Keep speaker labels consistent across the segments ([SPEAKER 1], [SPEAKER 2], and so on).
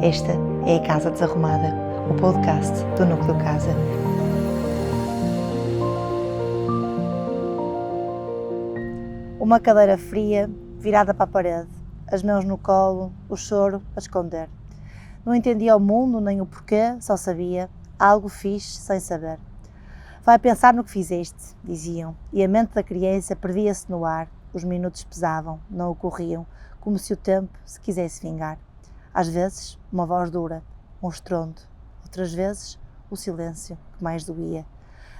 [SPEAKER 1] Esta é a Casa Desarrumada, o podcast do Núcleo Casa. Uma cadeira fria, virada para a parede, as mãos no colo, o choro a esconder. Não entendia o mundo nem o porquê, só sabia, algo fiz sem saber. Vai pensar no que fizeste, diziam, e a mente da criança perdia-se no ar. Os minutos pesavam, não ocorriam, como se o tempo se quisesse vingar. Às vezes, uma voz dura, um estrondo. Outras vezes, o silêncio, que mais doía.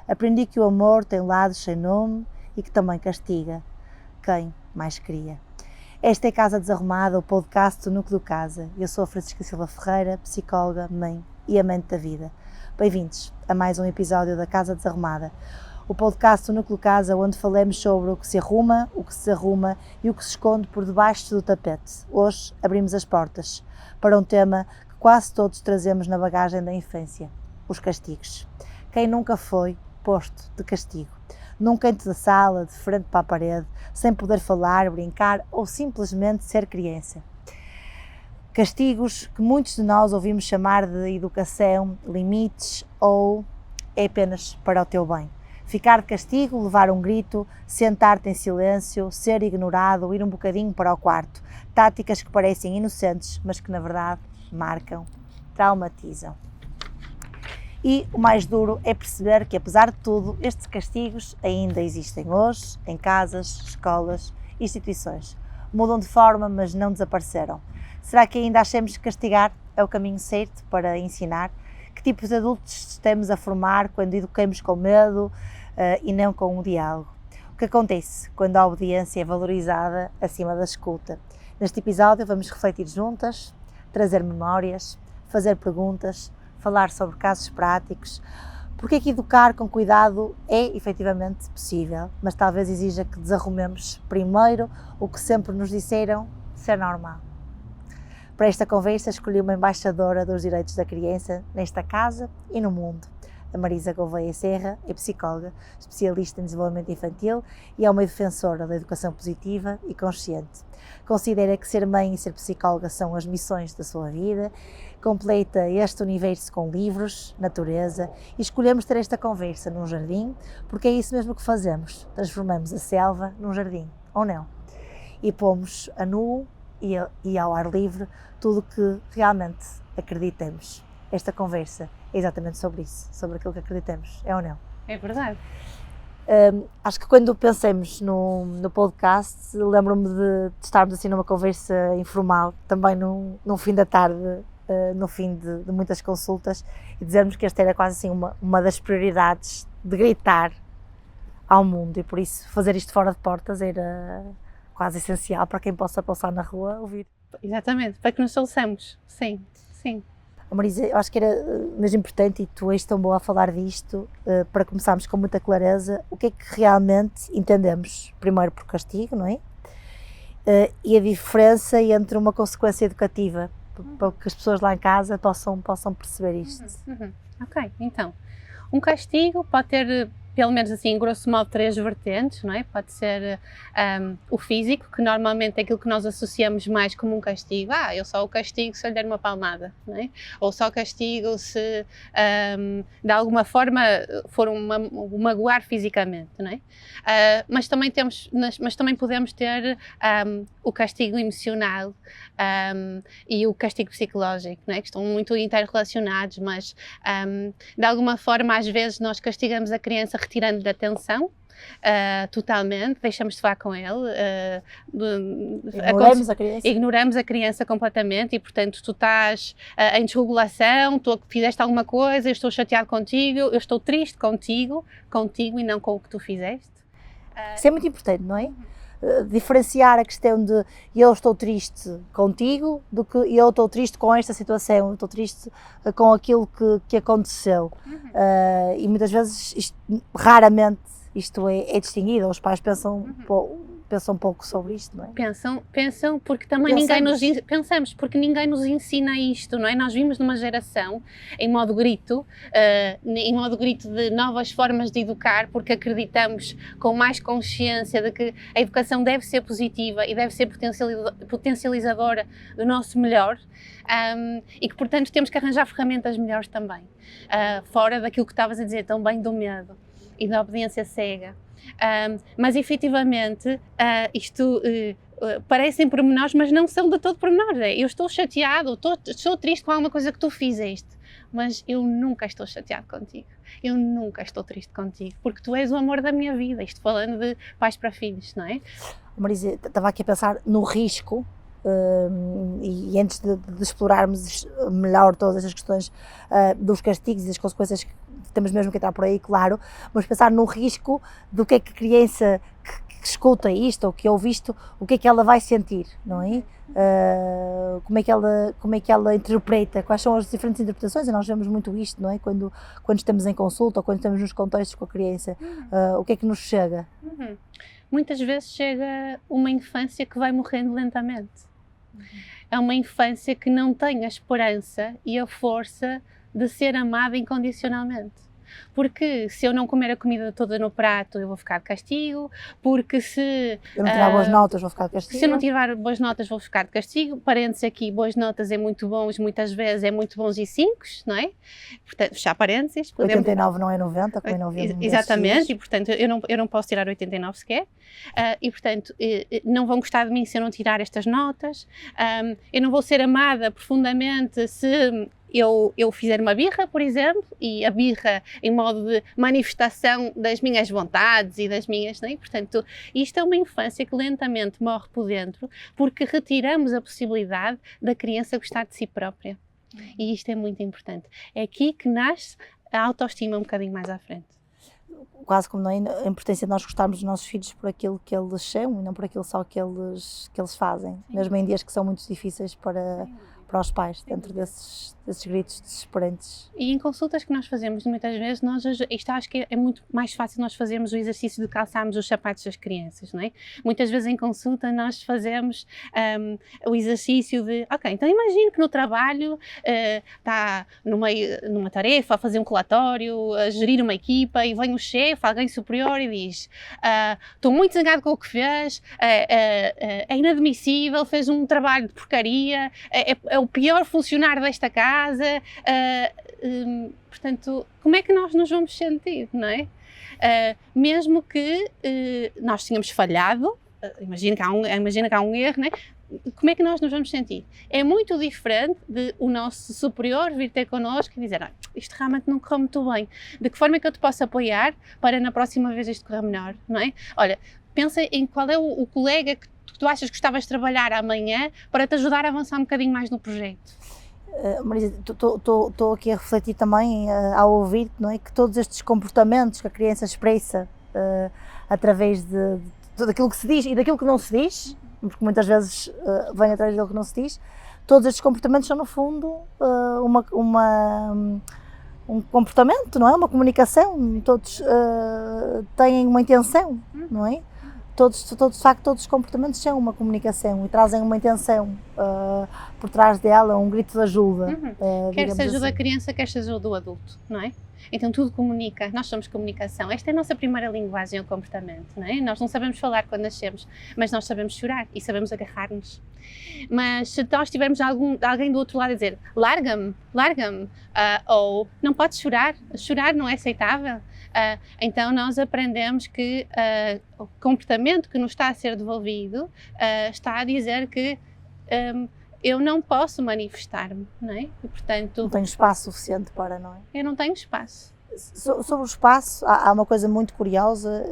[SPEAKER 1] Aprendi que o amor tem lados sem nome e que também castiga quem mais queria. Esta é Casa Desarrumada, o podcast do Núcleo Casa. Eu sou a Francisca Silva Ferreira, psicóloga, mãe e amante da vida. Bem-vindos a mais um episódio da Casa Desarrumada, o podcast do Núcleo Casa, onde falamos sobre o que se arruma, o que se desarruma e o que se esconde por debaixo do tapete. Hoje abrimos as portas para um tema que quase todos trazemos na bagagem da infância: os castigos. Quem nunca foi posto de castigo? Num canto da sala, de frente para a parede, sem poder falar, brincar ou simplesmente ser criança. Castigos que muitos de nós ouvimos chamar de educação, limites ou é apenas para o teu bem. Ficar de castigo, levar um grito, sentar-te em silêncio, ser ignorado, ir um bocadinho para o quarto. Táticas que parecem inocentes, mas que na verdade marcam, traumatizam. E o mais duro é perceber que, apesar de tudo, estes castigos ainda existem hoje, em casas, escolas, instituições. Mudam de forma, mas não desapareceram. Será que ainda achamos que castigar é o caminho certo para ensinar? Que tipo de adultos estamos a formar quando educamos com medo e não com o diálogo? O que acontece quando a obediência é valorizada acima da escuta? Neste episódio vamos refletir juntas, trazer memórias, fazer perguntas, falar sobre casos práticos. Porque é que educar com cuidado é efetivamente possível, mas talvez exija que desarrumemos primeiro o que sempre nos disseram ser normal. Para esta conversa escolhi uma embaixadora dos direitos da criança nesta casa e no mundo. A Marisa Gouveia Serra é psicóloga, especialista em desenvolvimento infantil e é uma defensora da educação positiva e consciente. Considera que ser mãe e ser psicóloga são as missões da sua vida, completa este universo com livros, natureza e escolhemos ter esta conversa num jardim porque é isso mesmo que fazemos, transformamos a selva num jardim, ou não? E pomos a nu e ao ar livre tudo o que realmente acreditamos. Esta conversa é exatamente sobre isso, sobre aquilo que acreditamos, é ou não?
[SPEAKER 2] É verdade.
[SPEAKER 1] Acho que quando pensamos no podcast, lembro-me de estarmos assim numa conversa informal, também num fim da tarde, no fim de muitas consultas, e dizermos que esta era quase assim uma das prioridades de gritar ao mundo, e por isso fazer isto fora de portas era quase essencial para quem possa passar na rua ouvir.
[SPEAKER 2] Exatamente, para que nos ouçamos, sim, sim.
[SPEAKER 1] Marisa, eu acho que era mesmo importante, e tu és tão boa a falar disto, para começarmos com muita clareza, o que é que realmente entendemos, primeiro por castigo, não é? E a diferença entre uma consequência educativa, para que as pessoas lá em casa possam perceber isto.
[SPEAKER 2] Ok, então, um castigo pode ter, pelo menos assim, grosso modo, 3 vertentes, não é? Pode ser o físico, que normalmente é aquilo que nós associamos mais como um castigo. Eu só o castigo se eu lhe der uma palmada, não é? Ou só o castigo se, de alguma forma, for o magoar fisicamente, não é? Mas também podemos ter o castigo emocional e o castigo psicológico, não é? Que estão muito interrelacionados, mas de alguma forma, às vezes, nós castigamos a criança retirando-lhe a atenção totalmente, deixamos de falar com ele, ignoramos a criança completamente, e portanto tu estás em desregulação, tu fizeste alguma coisa, eu estou chateado contigo, eu estou triste contigo e não com o que tu fizeste.
[SPEAKER 1] Isso é muito importante, não é? Diferenciar a questão de eu estou triste contigo do que eu estou triste com esta situação, eu estou triste com aquilo que aconteceu. E muitas vezes, raramente, isto é distinguido. Os pais pensam, pô, pensam um pouco sobre isto, não é?
[SPEAKER 2] Pensam porque também pensamos porque ninguém nos ensina isto, não é? Nós vimos numa geração em modo grito de novas formas de educar, porque acreditamos com mais consciência de que a educação deve ser positiva e deve ser potencializadora do nosso melhor, e que, portanto, temos que arranjar ferramentas melhores também, fora daquilo que estavas a dizer, também do medo e da obediência cega. Mas efetivamente isto parecem pormenores, mas não são de todo pormenores. Eu estou chateado, estou triste com alguma coisa que tu fizeste, mas eu nunca estou chateado contigo, eu nunca estou triste contigo, porque tu és o amor da minha vida. Isto falando de pais para filhos, não é?
[SPEAKER 1] Marisa, estava aqui a pensar no risco, e antes de explorarmos melhor todas estas questões dos castigos e das consequências que temos mesmo que entrar por aí, claro, mas pensar no risco do que é que a criança que escuta isto ou que ouve isto, o que é que ela vai sentir, não é? Como é que ela interpreta, quais são as diferentes interpretações, e nós vemos muito isto, não é? Quando estamos em consulta ou quando estamos nos contextos com a criança, o que é que nos chega?
[SPEAKER 2] Muitas vezes chega uma infância que vai morrendo lentamente. É uma infância que não tem a esperança e a força de ser amada incondicionalmente. Porque se eu não comer a comida toda no prato, eu vou ficar de castigo, porque se
[SPEAKER 1] eu não tirar boas notas, vou ficar de castigo.
[SPEAKER 2] Se eu não tirar boas notas, vou ficar de castigo. Parênteses aqui, boas notas é muito bons, muitas vezes é muito bons e 5, não é? Portanto, fechar parênteses.
[SPEAKER 1] 89 não é 90, como não vemos.
[SPEAKER 2] Exatamente, e portanto eu não posso tirar 89 sequer. E portanto, não vão gostar de mim se eu não tirar estas notas. Eu não vou ser amada profundamente se eu fizer uma birra, por exemplo, e a birra em modo de manifestação das minhas vontades e das minhas, não é? Portanto, isto é uma infância que lentamente morre por dentro, porque retiramos a possibilidade da criança gostar de si própria. E isto é muito importante. É aqui que nasce a autoestima um bocadinho mais à frente.
[SPEAKER 1] Quase como não é a importância de nós gostarmos dos nossos filhos por aquilo que eles são e não por aquilo só que eles fazem, mesmo em dias que são muito difíceis para os pais, dentro desses gritos desesperantes.
[SPEAKER 2] E em consultas que nós fazemos, muitas vezes, isto acho que é muito mais fácil nós fazermos o exercício de calçarmos os sapatos das crianças, não é? Muitas vezes em consulta nós fazemos o exercício de, ok, então imagino que no trabalho está numa tarefa, a fazer um relatório, a gerir uma equipa, e vem o chefe, alguém superior, e diz, estou muito zangado com o que fez, é inadmissível, fez um trabalho de porcaria, é o pior funcionário desta casa, portanto, como é que nós nos vamos sentir, não é? Mesmo que nós tenhamos falhado, imagina que há um erro, não é? Como é que nós nos vamos sentir? É muito diferente de o nosso superior vir ter connosco e dizer, isto realmente não correu muito bem, de que forma é que eu te posso apoiar para na próxima vez isto correr melhor, não é? Olha, pensa em qual é o colega que tu achas que gostavas de trabalhar amanhã para te ajudar a avançar um bocadinho mais no projeto.
[SPEAKER 1] Marisa, estou aqui a refletir também ao ouvir, não é, que todos estes comportamentos que a criança expressa através de tudo aquilo que se diz e daquilo que não se diz, porque muitas vezes vem atrás daquilo que não se diz, todos estes comportamentos são no fundo um comportamento, não é? Uma comunicação, todos têm uma intenção, não é? De facto, todos os comportamentos são uma comunicação e trazem uma intenção por trás dela, um grito de ajuda.
[SPEAKER 2] Quer se ajuda a criança, quer se ajuda o adulto, não é? Então tudo comunica, nós somos comunicação. Esta é a nossa primeira linguagem, o comportamento, não é? Nós não sabemos falar quando nascemos, mas nós sabemos chorar e sabemos agarrar-nos. Mas se nós tivermos alguém do outro lado a dizer, larga-me, ou não podes chorar não é aceitável, então nós aprendemos que o comportamento que nos está a ser devolvido está a dizer que eu não posso manifestar-me, não é? E, portanto,
[SPEAKER 1] não tenho espaço suficiente para, não é?
[SPEAKER 2] Eu não tenho espaço.
[SPEAKER 1] Sobre o espaço, há uma coisa muito curiosa,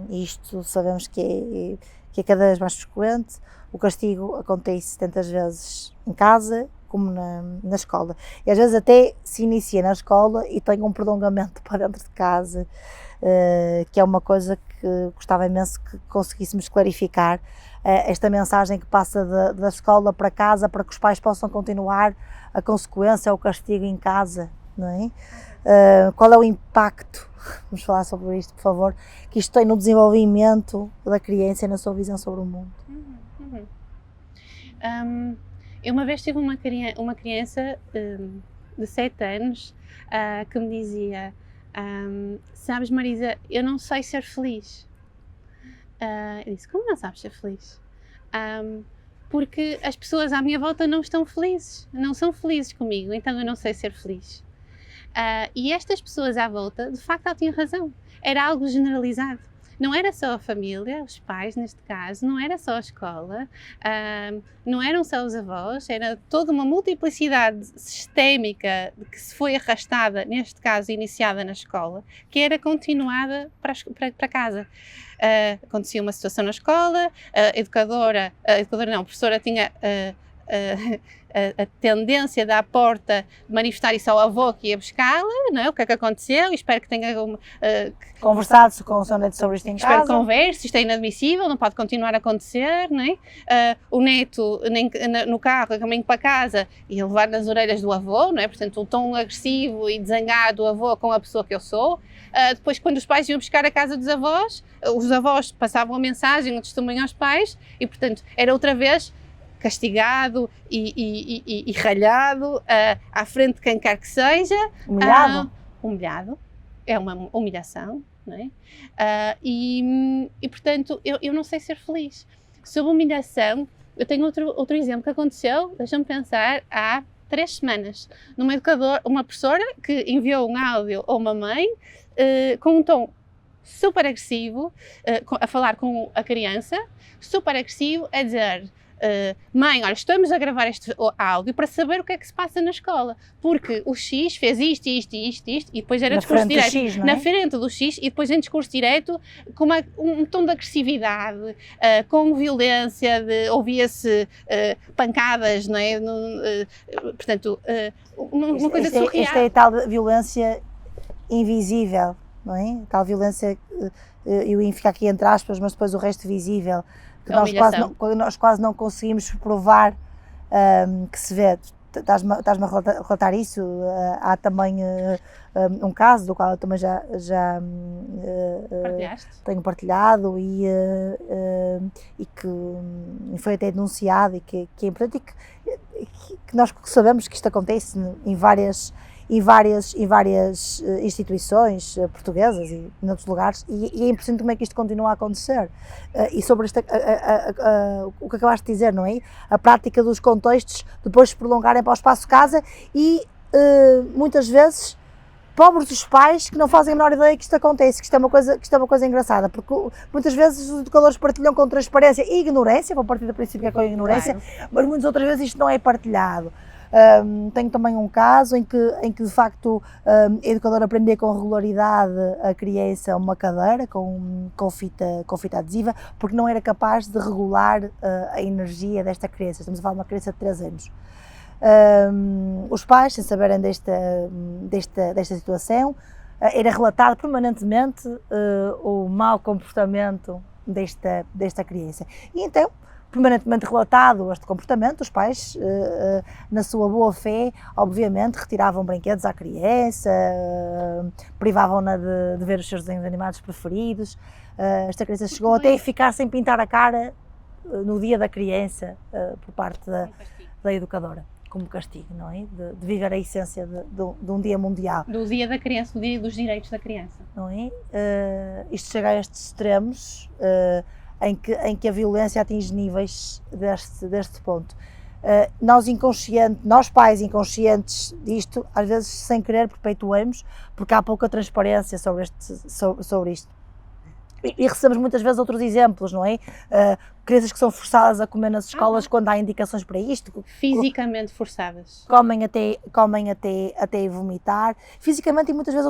[SPEAKER 1] e isto sabemos que é cada vez mais frequente. O castigo acontece tantas vezes em casa como na escola. E às vezes até se inicia na escola e tem um prolongamento para dentro de casa, que é uma coisa que gostava imenso que conseguíssemos clarificar, esta mensagem que passa da escola para casa, para que os pais possam continuar a consequência, o castigo em casa, não é? Qual é o impacto, vamos falar sobre isto, por favor, que isto tem no desenvolvimento da criança e na sua visão sobre o mundo?
[SPEAKER 2] Eu uma vez tive uma criança de 7 anos que me dizia, sabes, Marisa, eu não sei ser feliz. Eu disse, como não sabes ser feliz? Porque as pessoas à minha volta não estão felizes, não são felizes comigo, então eu não sei ser feliz. E estas pessoas à volta, de facto, ela tinha razão. Era algo generalizado. Não era só a família, os pais, neste caso, não era só a escola, não eram só os avós, era toda uma multiplicidade sistémica que se foi arrastada, neste caso, iniciada na escola, que era continuada para casa. Acontecia uma situação na escola, a professora tinha a tendência da porta manifestar isso ao avô que ia buscá-la, não é? O que é que aconteceu? Espero que tenha
[SPEAKER 1] conversado com o seu neto sobre isto em
[SPEAKER 2] espero
[SPEAKER 1] casa.
[SPEAKER 2] que converse, isto é inadmissível, não pode continuar a acontecer, não é? O neto no carro, a caminho para casa, ia levar nas orelhas do avô, não é? Portanto, o tom agressivo e desangado do avô com a pessoa que eu sou. Depois, quando os pais iam buscar a casa dos avós, os avós passavam a mensagem, o testemunho aos pais e, portanto, era outra vez castigado e ralhado à frente de quem quer que seja.
[SPEAKER 1] Humilhado?
[SPEAKER 2] Humilhado. É uma humilhação, não é? Portanto, eu não sei ser feliz. Sobre humilhação, eu tenho outro exemplo que aconteceu, deixa-me pensar, há 3 semanas. Uma professora que enviou um áudio a uma mãe com um tom super agressivo, a falar com a criança, super agressivo, a dizer... mãe, olha, estamos a gravar este áudio para saber o que é que se passa na escola, porque o X fez isto, e depois era discurso direto,
[SPEAKER 1] X,
[SPEAKER 2] na frente do X, e depois em discurso direto, com um tom de agressividade, com violência, ouvia-se pancadas, não é? Portanto, uma coisa surreal.
[SPEAKER 1] Esta é a tal violência invisível, não é? Tal violência, eu ia ficar aqui entre aspas, mas depois o resto visível, que nós quase não conseguimos provar que se vê. Estás-me a relatar isso? Há também um caso do qual eu também já tenho partilhado e que foi até denunciado e que é importante e que nós sabemos que isto acontece em várias instituições portuguesas e em outros lugares e é importante como é que isto continua a acontecer. E sobre o que acabaste de dizer, não é? A prática dos contextos depois se prolongarem para o espaço de casa e muitas vezes pobres os pais que não fazem a menor ideia que isto acontece, que isto é uma coisa engraçada, porque muitas vezes os educadores partilham com transparência e ignorância, vou partir do princípio que é com a ignorância, claro. Mas muitas outras vezes isto não é partilhado. Tenho também um caso em que de facto a educadora prendia com regularidade a criança a uma cadeira com fita adesiva porque não era capaz de regular a energia desta criança. Estamos a falar de uma criança de 3 anos. Os pais, sem saberem desta situação, era relatado permanentemente o mau comportamento desta criança. E então, permanentemente relatado este comportamento, os pais, na sua boa fé, obviamente, retiravam brinquedos à criança, privavam-na de ver os seus desenhos animados preferidos. Esta criança chegou até a ficar sem pintar a cara no dia da criança, por parte da educadora, como castigo, não é? De viver a essência de um dia mundial.
[SPEAKER 2] Do dia da criança, do dia dos direitos da criança.
[SPEAKER 1] Não é? Isto chega a estes extremos, em que a violência atinge níveis deste ponto. Nós pais inconscientes disto, às vezes sem querer perpetuamos, porque há pouca transparência sobre isto. E recebemos muitas vezes outros exemplos, não é? Crianças que são forçadas a comer nas escolas quando há indicações para isto.
[SPEAKER 2] Fisicamente forçadas.
[SPEAKER 1] Comem até vomitar. Fisicamente e muitas vezes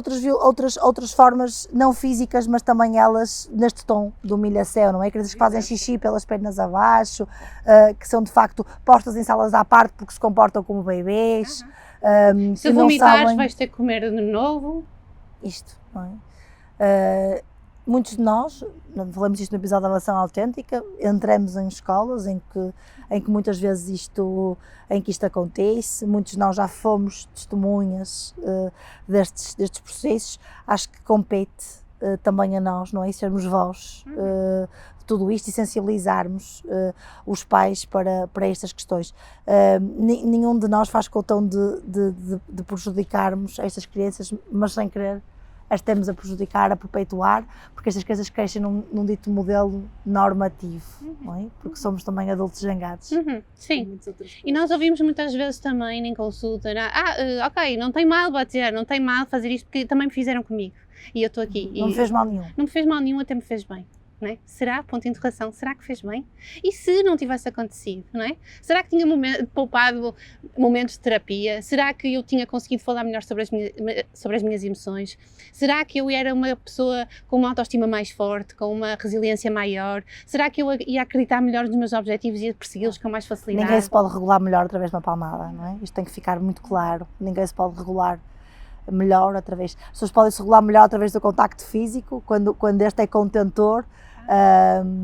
[SPEAKER 1] outras formas não físicas, mas também elas neste tom de humilhação, não é? Crianças que fazem xixi pelas pernas abaixo, que são de facto postas em salas à parte porque se comportam como bebês.
[SPEAKER 2] Se vomitares vais ter que comer de novo.
[SPEAKER 1] Isto, não é? muitos de nós, falamos isto no episódio da relação autêntica, entramos em escolas em que muitas vezes isto acontece, muitos de nós já fomos testemunhas destes processos. Acho que compete também a nós, não é? Sermos voz de tudo isto e sensibilizarmos os pais para estas questões. Nenhum de nós faz questão de prejudicarmos estas crianças, mas sem querer as temos a prejudicar, a perpetuar, porque estas crianças crescem num dito modelo normativo, não é? Porque somos também adultos zangados.
[SPEAKER 2] Sim, e nós ouvimos muitas vezes também em consulta, ok, não tem mal bater, não tem mal fazer isto, porque também me fizeram comigo, e eu estou aqui.
[SPEAKER 1] Não me fez mal nenhum.
[SPEAKER 2] Não me fez mal nenhum, até me fez bem. Não é? Será? Ponto de interrogação. Será que fez bem? E se não tivesse acontecido, não é? Será que tinha poupado momentos de terapia? Será que eu tinha conseguido falar melhor sobre as minhas emoções? Será que eu era uma pessoa com uma autoestima mais forte, com uma resiliência maior? Será que eu ia acreditar melhor nos meus objetivos e ia persegui-los com mais facilidade?
[SPEAKER 1] Ninguém se pode regular melhor através de uma palmada, não é? Isto tem que ficar muito claro. Ninguém se pode regular melhor através... As pessoas podem se regular melhor através do contacto físico, quando este é contentor,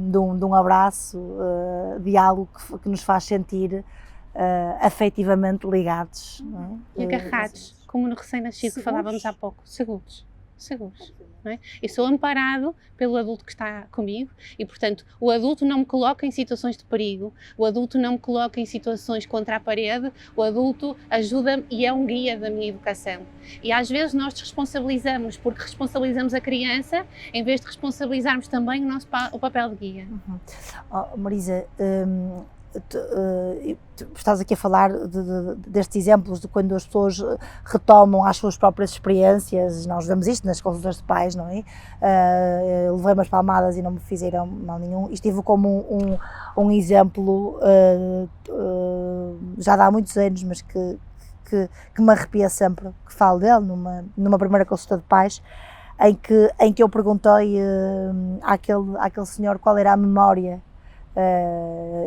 [SPEAKER 1] de um abraço, de algo que nos faz sentir afetivamente ligados, não é?
[SPEAKER 2] E agarrados, como no recém-nascido que falávamos há pouco, seguros. Não é? Eu sou amparado pelo adulto que está comigo e, portanto, o adulto não me coloca em situações de perigo, o adulto não me coloca em situações contra a parede, o adulto ajuda-me e é um guia da minha educação. E às vezes nós responsabilizamos, porque responsabilizamos a criança, em vez de responsabilizarmos também o papel de guia.
[SPEAKER 1] Marisa, estás aqui a falar destes exemplos de quando as pessoas retomam as suas próprias experiências. Nós vemos isto nas consultas de pais, não é? Levei umas palmadas e não me fizeram mal nenhum. Isto tive como um exemplo já há muitos anos, mas que me arrepia sempre que falo dele, numa primeira consulta de pais, em que eu perguntei àquele senhor qual era a memória.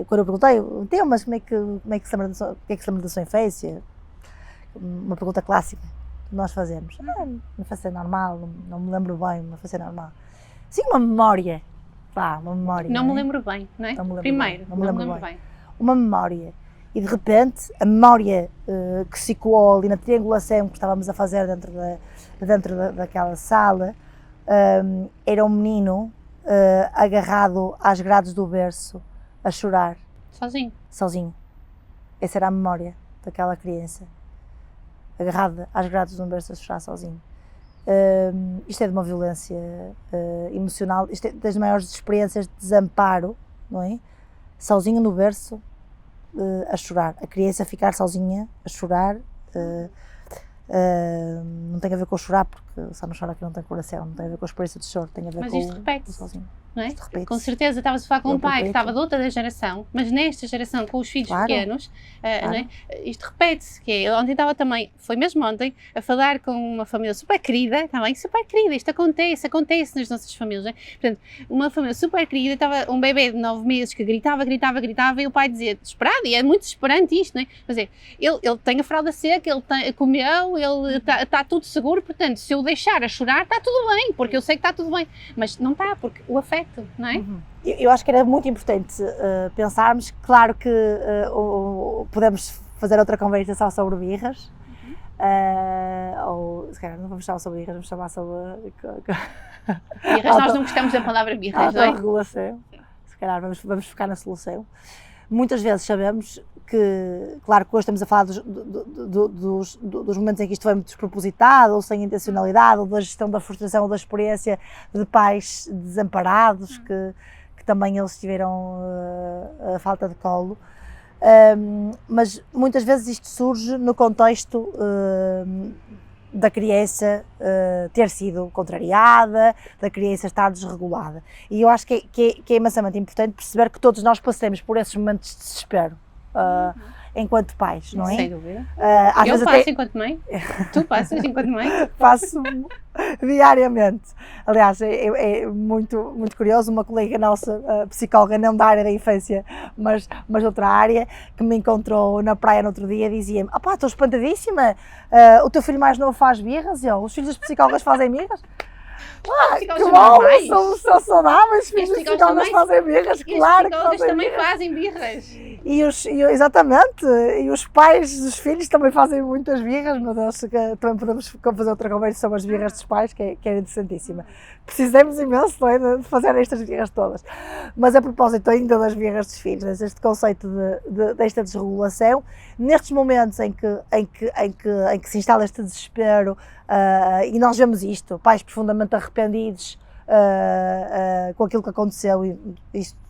[SPEAKER 1] Quando eu perguntei, mas como é que se lembra da sua infância? Uma pergunta clássica que nós fazemos. Uma infância normal, não me lembro bem, uma infância normal. Sim, uma memória. Uma memória.
[SPEAKER 2] Não me lembro bem, não é? Primeiro, não me lembro bem.
[SPEAKER 1] Uma memória. E de repente, a memória que se coou ali na triangulação que estávamos a fazer dentro daquela sala, era um menino agarrado às grades do berço, a chorar. Sozinho. Essa era a memória daquela criança. Agarrada às grades do berço, a chorar sozinho. Isto é de uma violência emocional, isto é das maiores experiências de desamparo, não é? Sozinho no berço, a chorar. A criança ficar sozinha, a chorar. Não tem a ver com chorar, porque só não chora que não tem coração, não tem a ver com a experiência de choro, tem a ver
[SPEAKER 2] mas
[SPEAKER 1] com
[SPEAKER 2] isto repete-se,
[SPEAKER 1] sozinho.
[SPEAKER 2] não é? Com certeza estavas a falar com um pai que estava de outra geração, mas nesta geração, com os filhos pequenos, não é? Isto repete-se, que ontem estava também, foi mesmo ontem, a falar com uma família super querida, também super querida, isto acontece nas nossas famílias, não é? Portanto, uma família super querida, estava um bebê de 9 meses que gritava, e o pai dizia, desesperado, e é muito desesperante isto, não é? Quer dizer, ele tem a fralda seca, ele comeu, ele está tudo seguro, portanto, se eu deixar a chorar, está tudo bem, porque eu sei que está tudo bem, mas não está, porque o afeto, não é?
[SPEAKER 1] Eu acho que era muito importante pensarmos, claro que podemos fazer outra conversa só sobre birras, ou se calhar não vamos falar sobre birras, vamos falar sobre...
[SPEAKER 2] Birras, nós não gostamos da palavra birras, não é?
[SPEAKER 1] Autorregulação, se calhar vamos focar na solução. Muitas vezes sabemos que, claro que hoje estamos a falar dos momentos em que isto foi muito despropositado, ou sem intencionalidade, ou da gestão da frustração, ou da experiência de pais desamparados, que também eles tiveram a falta de colo. Mas muitas vezes isto surge no contexto da criança ter sido contrariada, da criança estar desregulada. E eu acho que é imensamente importante perceber que todos nós passamos por esses momentos de desespero. Enquanto pais, não é?
[SPEAKER 2] Sem dúvida.
[SPEAKER 1] Eu
[SPEAKER 2] passo enquanto mãe, tu passas enquanto mãe?
[SPEAKER 1] Passo diariamente. Aliás, é muito, muito curioso, uma colega nossa, psicóloga, não da área da infância, mas de outra área, que me encontrou na praia no outro dia, dizia-me, estou espantadíssima, o teu filho mais novo faz birras? Os filhos das psicólogas fazem birras? Que bom, são saudáveis, filhos de psicólogas fazem birras, claro que fazem
[SPEAKER 2] também
[SPEAKER 1] birras.
[SPEAKER 2] fazem birras.
[SPEAKER 1] Exatamente, e os pais dos filhos também fazem muitas birras, meu Deus, também podemos fazer outra conversa sobre as birras dos pais, que é interessantíssima. Precisamos imenso, não é, de fazer estas birras todas. Mas a propósito ainda das birras dos filhos, este conceito desta desregulação, nestes momentos em que se instala este desespero, e nós vemos isto, pais profundamente arrependidos com aquilo que aconteceu, e isto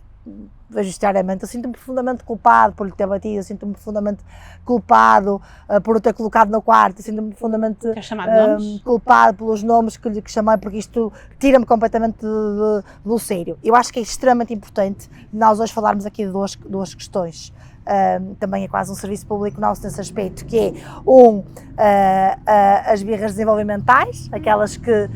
[SPEAKER 1] vejo isto diariamente, eu sinto-me profundamente culpado por lhe ter batido, eu sinto-me profundamente culpado por o ter colocado no quarto, eu sinto-me profundamente culpado pelos nomes que chamei, porque isto tira-me completamente do sério. Eu acho que é extremamente importante nós hoje falarmos aqui de duas questões. Também é quase um serviço público nosso nesse aspecto, que é as birras desenvolvimentais, aquelas que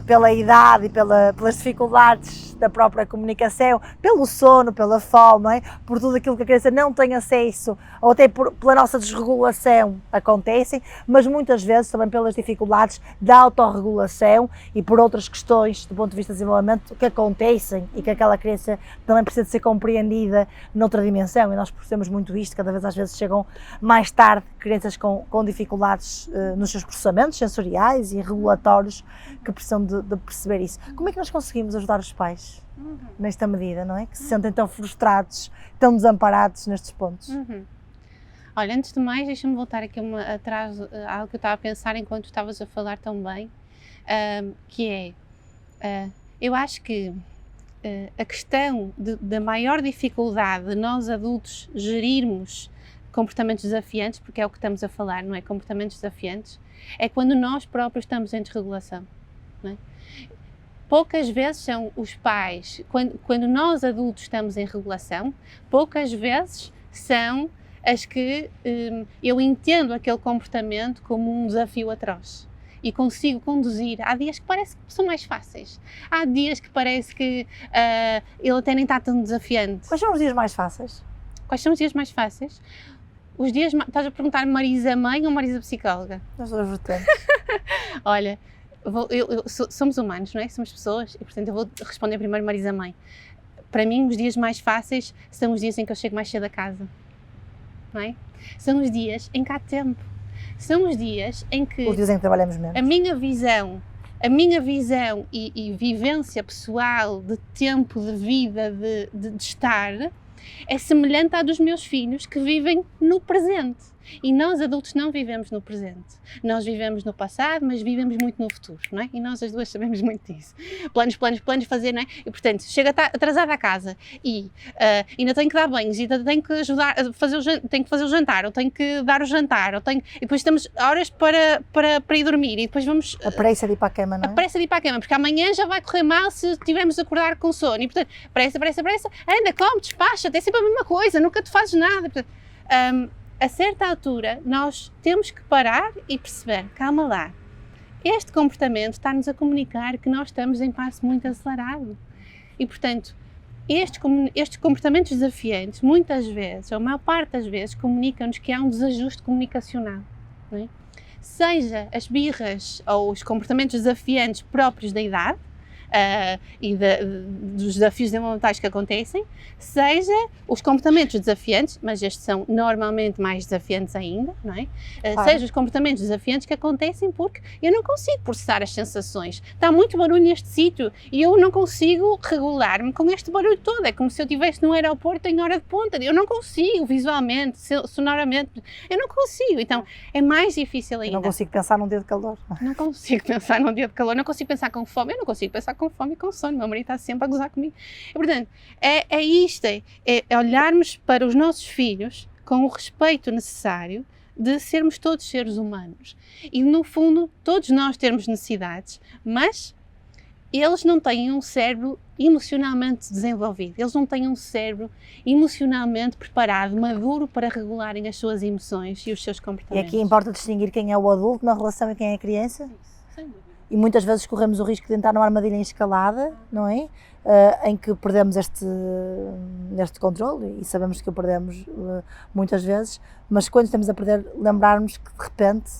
[SPEAKER 1] pela idade e pelas dificuldades da própria comunicação, pelo sono, pela fome, não é? Por tudo aquilo que a criança não tem acesso, ou até pela nossa desregulação acontecem, mas muitas vezes também pelas dificuldades da autorregulação e por outras questões do ponto de vista de desenvolvimento que acontecem e que aquela criança também precisa de ser compreendida noutra dimensão, e nós percebemos muito isto, cada vez às vezes chegam mais tarde crianças com dificuldades nos seus processamentos sensoriais e regulatórios que precisam de perceber isso. Como é que nós conseguimos ajudar os pais nesta medida, não é? Que se sentem tão frustrados, tão desamparados nestes pontos.
[SPEAKER 2] Olha, antes de mais, deixa-me voltar aqui atrás a algo que eu estava a pensar enquanto estavas a falar tão bem, que é, eu acho que a questão da maior dificuldade de nós adultos gerirmos comportamentos desafiantes, porque é o que estamos a falar, não é? Comportamentos desafiantes, é quando nós próprios estamos em desregulação, não é? Poucas vezes são os pais, quando nós adultos estamos em regulação, poucas vezes são as que eu entendo aquele comportamento como um desafio atroz e consigo conduzir. Há dias que parece que são mais fáceis, há dias que parece que ele até nem está tão desafiante.
[SPEAKER 1] Quais são os dias mais fáceis?
[SPEAKER 2] Quais são os dias mais fáceis? Os dias, estás a perguntar Marisa mãe ou Marisa psicóloga?
[SPEAKER 1] As duas vertentes.
[SPEAKER 2] Olha, somos humanos, não é? Somos pessoas e, portanto, eu vou responder primeiro Marisa mãe. Para mim, os dias mais fáceis são os dias em que eu chego mais cedo a casa, não é? São os dias em que há tempo. São os dias em que...
[SPEAKER 1] Os dias em que trabalhamos menos.
[SPEAKER 2] A minha visão e vivência pessoal de tempo, de vida, de estar, é semelhante à dos meus filhos que vivem no presente. E nós adultos não vivemos no presente. Nós vivemos no passado, mas vivemos muito no futuro, não é? E nós as duas sabemos muito disso. Planos, fazer, não é? E portanto, chega atrasada à casa e ainda tenho que dar banhos, ainda tenho que ajudar a fazer tenho que fazer o jantar, ou tenho que dar o jantar, e depois estamos horas para ir dormir e depois vamos...
[SPEAKER 1] A pressa de ir para a cama, não é?
[SPEAKER 2] A pressa de ir para a cama, porque amanhã já vai correr mal se tivermos a acordar com sono. E portanto, pressa, anda, come, despacha, é sempre a mesma coisa, nunca te fazes nada. Portanto, a certa altura, nós temos que parar e perceber, calma lá, este comportamento está-nos a comunicar que nós estamos em passo muito acelerado. E, portanto, estes comportamentos desafiantes, muitas vezes, ou a maior parte das vezes, comunicam-nos que há um desajuste comunicacional, não é? Seja as birras ou os comportamentos desafiantes próprios da idade, e dos desafios desenvolvimentais que acontecem, seja os comportamentos desafiantes, mas estes são normalmente mais desafiantes ainda, não é? Seja os comportamentos desafiantes que acontecem porque eu não consigo processar as sensações. Está muito barulho neste sítio e eu não consigo regular-me com este barulho todo. É como se eu estivesse num aeroporto em hora de ponta. Eu não consigo visualmente, sonoramente, eu não consigo. Então é mais difícil ainda.
[SPEAKER 1] Eu não consigo pensar num dia de calor.
[SPEAKER 2] Não consigo pensar num dia de calor, não consigo pensar com fome, eu não consigo pensar com fome e com sono, meu marido está sempre a gozar comigo. E, portanto, é isto, é olharmos para os nossos filhos com o respeito necessário de sermos todos seres humanos. E, no fundo, todos nós temos necessidades, mas eles não têm um cérebro emocionalmente desenvolvido, eles não têm um cérebro emocionalmente preparado, maduro para regularem as suas emoções e os seus comportamentos.
[SPEAKER 1] E aqui importa distinguir quem é o adulto na relação e quem é a criança?
[SPEAKER 2] Sem dúvida.
[SPEAKER 1] E muitas vezes corremos o risco de entrar numa armadilha em escalada, não é? Em que perdemos este controle, e sabemos que o perdemos muitas vezes, mas quando estamos a perder, lembrarmos que de repente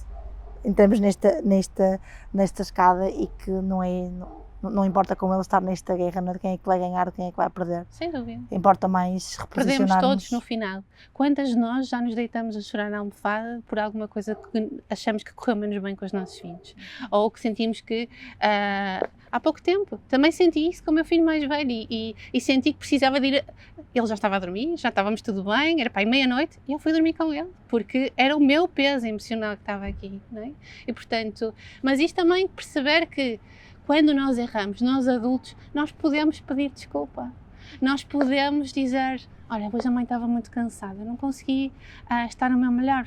[SPEAKER 1] entramos nesta escada e que não importa com ele estar nesta guerra, não é de quem é que vai ganhar ou quem é que vai perder.
[SPEAKER 2] Sem dúvida.
[SPEAKER 1] Importa mais reposicionarmos.
[SPEAKER 2] Perdemos todos no final. Quantas de nós já nos deitamos a chorar na almofada por alguma coisa que achamos que correu menos bem com os nossos filhos? Ou que sentimos que há pouco tempo também senti isso com o meu filho mais velho e senti que precisava de ir. Ele já estava a dormir, já estávamos tudo bem, era para aí meia-noite e eu fui dormir com ele, porque era o meu peso emocional que estava aqui, não é? E portanto, mas isto também perceber que quando nós erramos, nós adultos, nós podemos pedir desculpa. Nós podemos dizer, olha, hoje a mãe estava muito cansada, não consegui estar no meu melhor.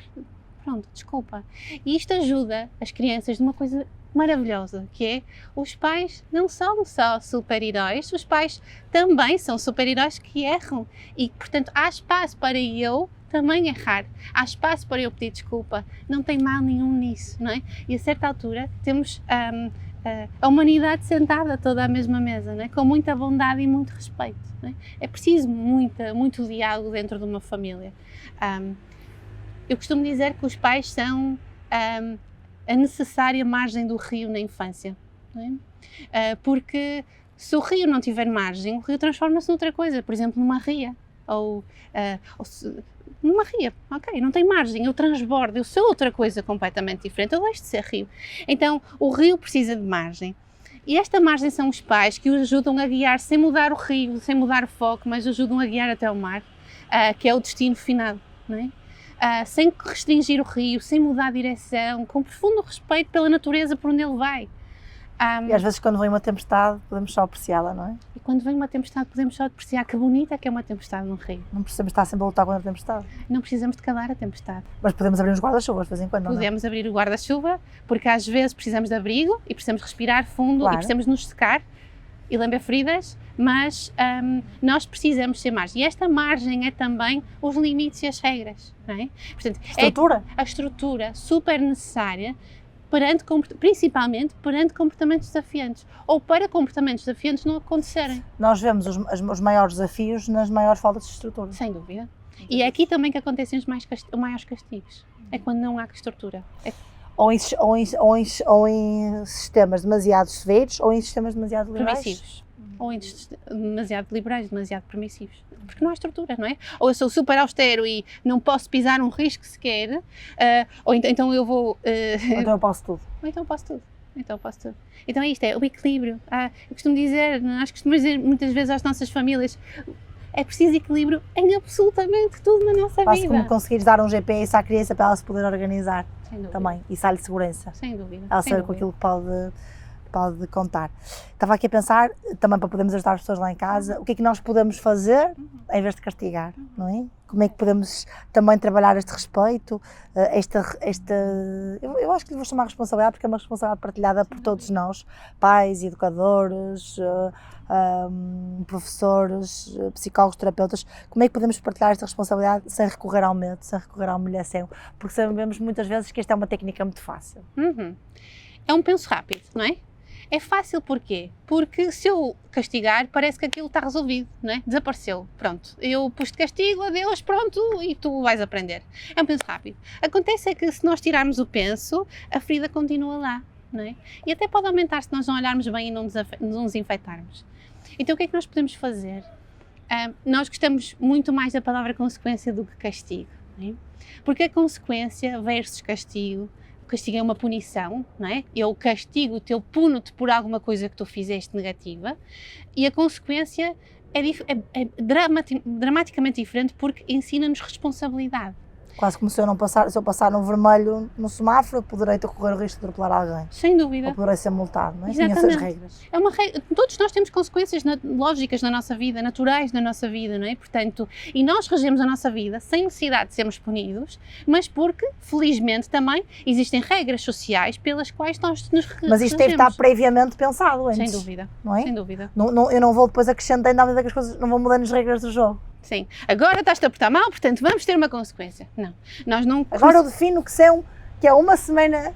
[SPEAKER 2] Pronto, desculpa. E isto ajuda as crianças de uma coisa maravilhosa, que é, os pais não são só super-heróis, os pais também são super-heróis que erram. E, portanto, há espaço para eu também errar. Há espaço para eu pedir desculpa. Não tem mal nenhum nisso, não é? E a certa altura temos a humanidade sentada toda à mesma mesa, não é? Com muita bondade e muito respeito. Não é? É preciso muito diálogo dentro de uma família. Eu costumo dizer que os pais são a necessária margem do rio na infância, não é? Porque se o rio não tiver margem, o rio transforma-se noutra coisa, por exemplo, numa ria. Numa ria, ok, não tem margem, eu transbordo, eu sou outra coisa completamente diferente, eu deixo de ser rio. Então, o rio precisa de margem. E esta margem são os pais que o ajudam a guiar, sem mudar o rio, sem mudar o foco, mas ajudam a guiar até o mar, que é o destino final, não é? Sem restringir o rio, sem mudar a direção, com profundo respeito pela natureza por onde ele vai.
[SPEAKER 1] E às vezes quando vem uma tempestade podemos só apreciá-la, não é?
[SPEAKER 2] E quando vem uma tempestade podemos só apreciar que bonita que é uma tempestade no rio.
[SPEAKER 1] Não precisamos estar sempre a lutar contra a tempestade.
[SPEAKER 2] Não precisamos de calar a tempestade.
[SPEAKER 1] Mas podemos abrir os guarda-chuvas de vez em quando, não é?
[SPEAKER 2] Podemos abrir o guarda-chuva, porque às vezes precisamos de abrigo e precisamos respirar fundo,
[SPEAKER 1] claro,
[SPEAKER 2] e precisamos nos secar e lamber feridas, mas nós precisamos ser margem. E esta margem é também os limites e as regras, não é? Portanto,
[SPEAKER 1] estrutura.
[SPEAKER 2] É a estrutura super necessária principalmente perante comportamentos desafiantes, ou para comportamentos desafiantes não acontecerem.
[SPEAKER 1] Nós vemos os maiores desafios nas maiores faltas de estrutura.
[SPEAKER 2] Sem dúvida. E é aqui também que acontecem os maiores castigos. É quando não há estrutura.
[SPEAKER 1] Ou em sistemas demasiado severos ou em sistemas demasiado liberais.
[SPEAKER 2] Permissivos. Ou em demasiado liberais, demasiado permissivos. Porque não há estrutura, não é? Ou eu sou super austero e não posso pisar um risco sequer, ou então eu vou...
[SPEAKER 1] Ou então eu posso tudo.
[SPEAKER 2] Ou então eu posso tudo. Então é isto, é o equilíbrio. Eu costumo dizer, nós costumamos dizer muitas vezes às nossas famílias, é preciso equilíbrio em absolutamente tudo na nossa vida.
[SPEAKER 1] Basta como conseguires dar um GPS à criança para ela se poder organizar.
[SPEAKER 2] Sem dúvida.
[SPEAKER 1] Também. E sai-lhe segurança.
[SPEAKER 2] Sem dúvida.
[SPEAKER 1] Ela sabe com aquilo que pode contar. Estava aqui a pensar, também para podermos ajudar as pessoas lá em casa, o que é que nós podemos fazer em vez de castigar, não é? Como é que podemos também trabalhar este respeito, eu acho que lhe vou chamar responsabilidade porque é uma responsabilidade partilhada por todos nós, pais, educadores, professores, psicólogos, terapeutas. Como é que podemos partilhar esta responsabilidade sem recorrer ao medo, sem recorrer à humilhação? Porque sabemos muitas vezes que esta é uma técnica muito fácil.
[SPEAKER 2] É um penso rápido, não é? É fácil porquê? Porque se eu castigar, parece que aquilo está resolvido, não é? Desapareceu, pronto. Eu pus de castigo, adeus, pronto, e tu vais aprender. É um penso rápido. Acontece é que se nós tirarmos o penso, a ferida continua lá, não é? E até pode aumentar se nós não olharmos bem e não nos infectarmos. Então o que é que nós podemos fazer? Nós gostamos muito mais da palavra consequência do que castigo, não é? Porque a consequência versus castigo, o castigo é uma punição, não é? Eu castigo-te, eu puno-te por alguma coisa que tu fizeste negativa, e a consequência é dramaticamente diferente porque ensina-nos responsabilidade.
[SPEAKER 1] Quase como se eu passar no vermelho no semáforo, poderei correr o risco de atropelar alguém.
[SPEAKER 2] Sem dúvida.
[SPEAKER 1] Ou poderei ser multado, não é?
[SPEAKER 2] Exatamente.
[SPEAKER 1] Conheço as regras.
[SPEAKER 2] É uma regra. Todos nós temos consequências lógicas na nossa vida, naturais na nossa vida, não é? Portanto, e nós regemos a nossa vida sem necessidade de sermos punidos, mas porque, felizmente, também existem regras sociais pelas quais nós nos regemos.
[SPEAKER 1] Mas isto deve estar previamente pensado antes.
[SPEAKER 2] Sem dúvida.
[SPEAKER 1] Não é?
[SPEAKER 2] Sem dúvida.
[SPEAKER 1] Eu não vou depois acrescentando à medida que as coisas não vão mudando as regras do jogo.
[SPEAKER 2] Sim. Agora estás-te a portar mal, portanto vamos ter uma consequência. Não. Nós não...
[SPEAKER 1] Agora eu defino que é uma semana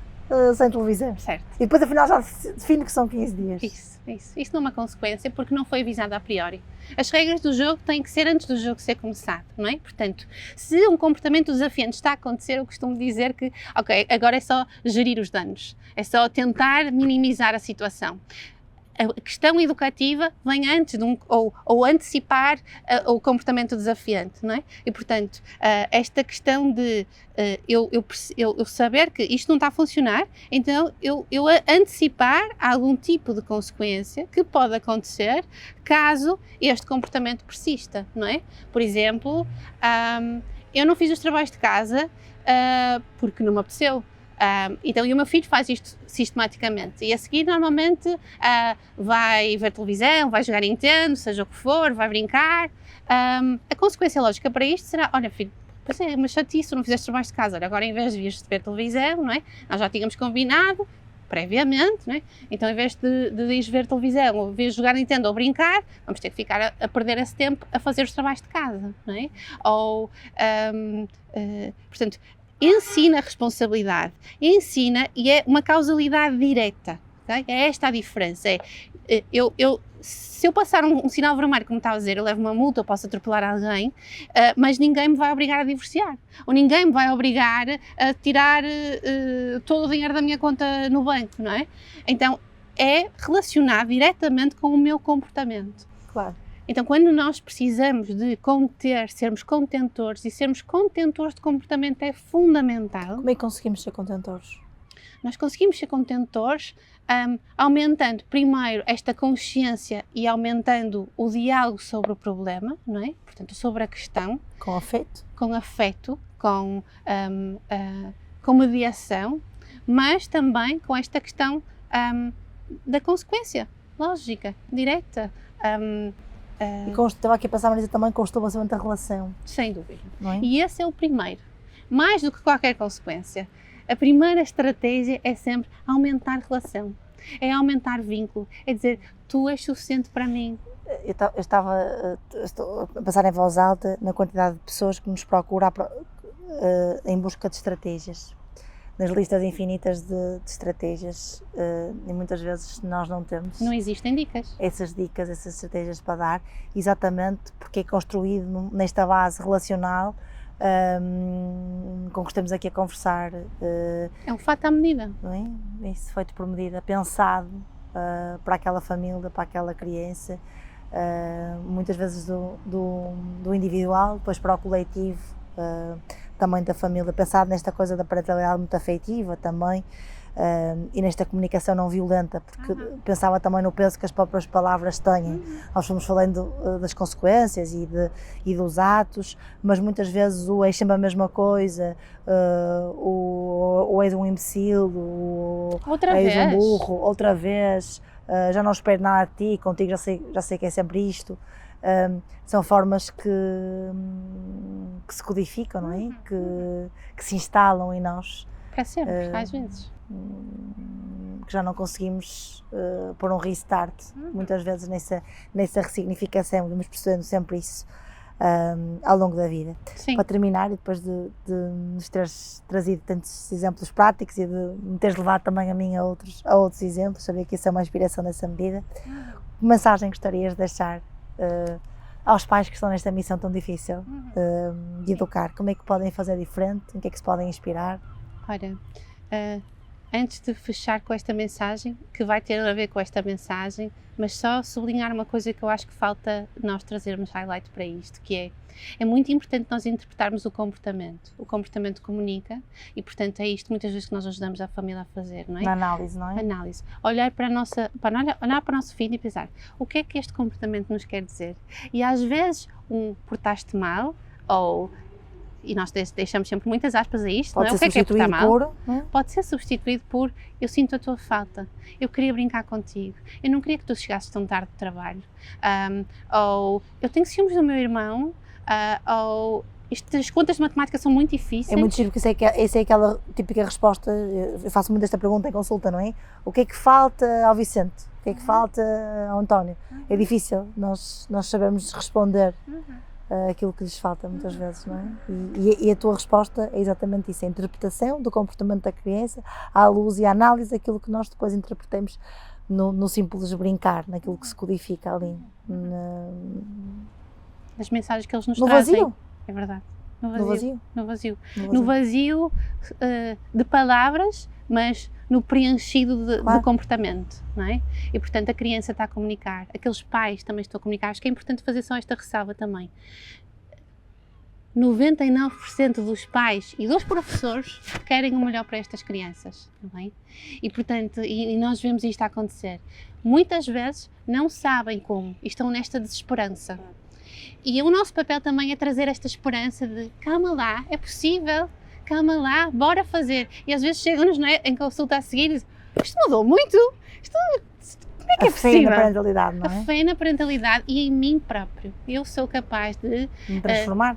[SPEAKER 1] sem televisão.
[SPEAKER 2] Certo.
[SPEAKER 1] E depois afinal já define que são 15 dias.
[SPEAKER 2] Isso não é uma consequência porque não foi avisado a priori. As regras do jogo têm que ser antes do jogo ser começado, não é? Portanto, se um comportamento desafiante está a acontecer, eu costumo dizer que, ok, agora é só gerir os danos, é só tentar minimizar a situação. A questão educativa vem antes de ou antecipar o comportamento desafiante, não é? E, portanto, esta questão de eu saber que isto não está a funcionar, então eu antecipar algum tipo de consequência que pode acontecer caso este comportamento persista, não é? Por exemplo, eu não fiz os trabalhos de casa porque não me apeteceu. Então, e o meu filho faz isto sistematicamente e a seguir normalmente vai ver televisão, vai jogar Nintendo, seja o que for, vai brincar. A consequência lógica para isto será, olha filho, pois é, mas chatice, não fizeste trabalhos de casa, olha, agora em vez de vires ver televisão, não é? Nós já tínhamos combinado previamente, não é? Então em vez de ires ver televisão ou vir jogar Nintendo ou brincar, vamos ter que ficar a perder esse tempo a fazer os trabalhos de casa, não é? Ou, portanto, ensina a responsabilidade, ensina e é uma causalidade direta, okay? É esta a diferença, se eu passar um sinal vermelho, como estava a dizer, eu levo uma multa, eu posso atropelar alguém, mas ninguém me vai obrigar a divorciar, ou ninguém me vai obrigar a tirar todo o dinheiro da minha conta no banco, não é? Então, é relacionado diretamente com o meu comportamento.
[SPEAKER 1] Claro.
[SPEAKER 2] Então, quando nós precisamos de conter, sermos contentores e sermos contentores de comportamento é fundamental.
[SPEAKER 1] Como é que conseguimos ser contentores?
[SPEAKER 2] Nós conseguimos ser contentores aumentando primeiro esta consciência e aumentando o diálogo sobre o problema, não é? Portanto, sobre a questão.
[SPEAKER 1] Com afeto.
[SPEAKER 2] Com afeto, com mediação, mas também com esta questão da consequência lógica, direta.
[SPEAKER 1] E estava aqui a pensar, mas também com o estabelecimento da relação.
[SPEAKER 2] Sem dúvida.
[SPEAKER 1] Não é?
[SPEAKER 2] E esse é o primeiro. Mais do que qualquer consequência. A primeira estratégia é sempre aumentar relação. É aumentar vínculo. É dizer, tu és suficiente para mim.
[SPEAKER 1] Estou a pensar em voz alta na quantidade de pessoas que nos procuram em busca de estratégias. Nas listas infinitas de estratégias, e muitas vezes nós não temos.
[SPEAKER 2] Não existem dicas.
[SPEAKER 1] Essas dicas, essas estratégias para dar, exatamente porque é construído nesta base relacional com que estamos aqui a conversar.
[SPEAKER 2] É um fato à medida.
[SPEAKER 1] Não é? Isso feito por medida, pensado para aquela família, para aquela criança, muitas vezes do individual, depois para o coletivo. Também da família, pensado nesta coisa da parentalidade muito afetiva também, e nesta comunicação não violenta, porque pensava também no peso que as próprias palavras têm. Nós fomos falando das consequências e dos atos, mas muitas vezes o é sempre a mesma coisa, o és um imbecil, o és um burro, outra vez, já não espero nada de ti, contigo já sei que é sempre isto. São formas que se codificam, não é? Que se instalam em nós.
[SPEAKER 2] Para sempre, às vezes.
[SPEAKER 1] Que já não conseguimos pôr um restart, muitas vezes nessa ressignificação, vamos percebendo sempre isso ao longo da vida.
[SPEAKER 2] Sim.
[SPEAKER 1] Para terminar, e depois de nos teres trazido tantos exemplos práticos e de me teres levado também a mim a outros exemplos, saber que isso é uma inspiração nessa medida, que mensagem gostarias de deixar aos pais que estão nesta missão tão difícil de educar? Como é que podem fazer diferente? Em que é que se podem inspirar?
[SPEAKER 2] Ora, antes de fechar com esta mensagem, que vai ter a ver com esta mensagem, mas só sublinhar uma coisa que eu acho que falta nós trazermos highlight para isto, que é muito importante nós interpretarmos o comportamento. O comportamento comunica e, portanto, é isto muitas vezes que nós ajudamos a família a fazer, não é?
[SPEAKER 1] Na análise, não é?
[SPEAKER 2] Análise. Olhar para o nosso filho e pensar, o que é que este comportamento nos quer dizer? E às vezes, portaste mal, e nós deixamos sempre muitas aspas a isto,
[SPEAKER 1] pode
[SPEAKER 2] não é?
[SPEAKER 1] ser
[SPEAKER 2] O que é portar mal?
[SPEAKER 1] Por,
[SPEAKER 2] pode ser substituído por eu sinto a tua falta, eu queria brincar contigo, eu não queria que tu chegasses tão tarde de trabalho, ou eu tenho ciúmes do meu irmão, ou as contas de matemática são muito difíceis.
[SPEAKER 1] É muito giro, porque essa é aquela típica resposta, eu faço muito esta pergunta em consulta, não é? O que é que falta ao Vicente? O que é que falta ao António? É difícil nós sabemos responder aquilo que lhes falta muitas vezes, não é? E a tua resposta é exatamente isso, a interpretação do comportamento da criança à luz e à análise daquilo que nós depois interpretamos no simples brincar, naquilo que se codifica ali.
[SPEAKER 2] As mensagens que eles nos
[SPEAKER 1] No
[SPEAKER 2] trazem.
[SPEAKER 1] vazio.
[SPEAKER 2] É verdade.
[SPEAKER 1] No vazio.
[SPEAKER 2] No vazio de palavras, mas no preenchido de comportamento, não é? E portanto a criança está a comunicar, aqueles pais também estão a comunicar. Acho que é importante fazer só esta ressalva também. 99% dos pais e dos professores querem o melhor para estas crianças, não é? E portanto, e nós vemos isto a acontecer. Muitas vezes não sabem como e estão nesta desesperança. E o nosso papel também é trazer esta esperança de calma lá, é possível, calma lá, bora fazer. E às vezes chegam-nos, não é, em consulta a seguir e dizem, isto mudou muito, como é que é possível?
[SPEAKER 1] A fé na parentalidade, não é?
[SPEAKER 2] A fé na parentalidade e em mim próprio. Eu sou capaz de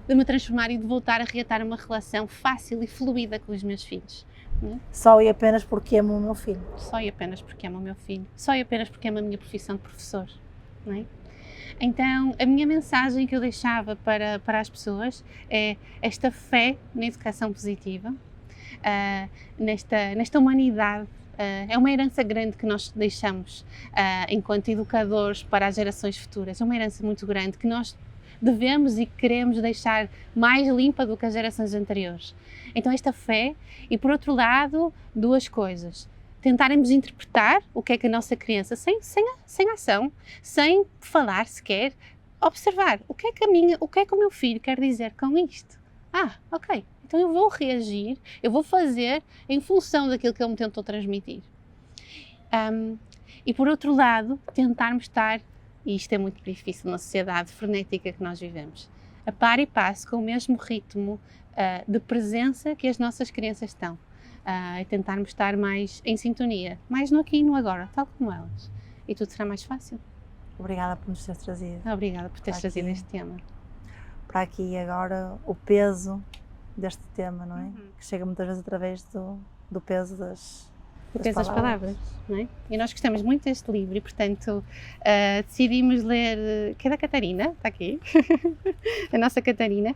[SPEAKER 2] me transformar e de voltar a reatar uma relação fácil e fluida com os meus filhos. Não é?
[SPEAKER 1] Só e apenas porque amo o meu filho.
[SPEAKER 2] Só e apenas porque amo o meu filho. Só e apenas porque amo a minha profissão de professor. Não é? Então, a minha mensagem que eu deixava para as pessoas é esta fé na educação positiva, nesta humanidade. É uma herança grande que nós deixamos enquanto educadores para as gerações futuras. É uma herança muito grande que nós devemos e queremos deixar mais limpa do que as gerações anteriores. Então, esta fé e, por outro lado, duas coisas. Tentarmos interpretar o que é que a nossa criança, sem ação, sem falar sequer, observar o que é que o meu filho quer dizer com isto. Ok, então eu vou reagir, eu vou fazer em função daquilo que ele me tentou transmitir. E por outro lado, tentarmos estar, e isto é muito difícil na sociedade frenética que nós vivemos, a par e passo com o mesmo ritmo de presença que as nossas crianças estão. E tentarmos estar mais em sintonia, mais no aqui e no agora, tal como elas. E tudo será mais fácil.
[SPEAKER 1] Obrigada por nos teres trazido.
[SPEAKER 2] Obrigada por teres trazido este tema.
[SPEAKER 1] Para aqui e agora, o peso deste tema, não é? Que chega muitas vezes através do peso das
[SPEAKER 2] palavras, não é? E nós gostamos muito deste livro e, portanto, decidimos ler, que é da Catarina, está aqui, a nossa Catarina,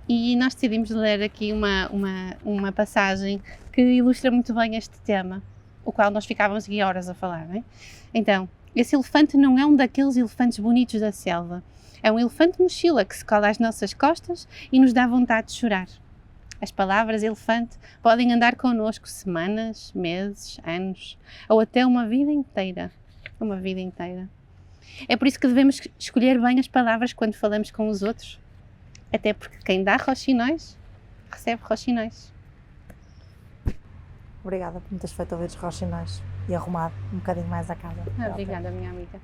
[SPEAKER 2] e nós decidimos ler aqui uma passagem que ilustra muito bem este tema, o qual nós ficávamos aqui horas a falar, não é? Então, esse elefante não é um daqueles elefantes bonitos da selva, é um elefante mochila que se cola às nossas costas e nos dá vontade de chorar. As palavras elefante podem andar connosco semanas, meses, anos, ou até uma vida inteira. Uma vida inteira. É por isso que devemos escolher bem as palavras quando falamos com os outros. Até porque quem dá roxinóis, recebe roxinóis.
[SPEAKER 1] Obrigada por me teres feito ouvir os roxinóis e arrumado um bocadinho mais a casa.
[SPEAKER 2] Obrigada, minha amiga.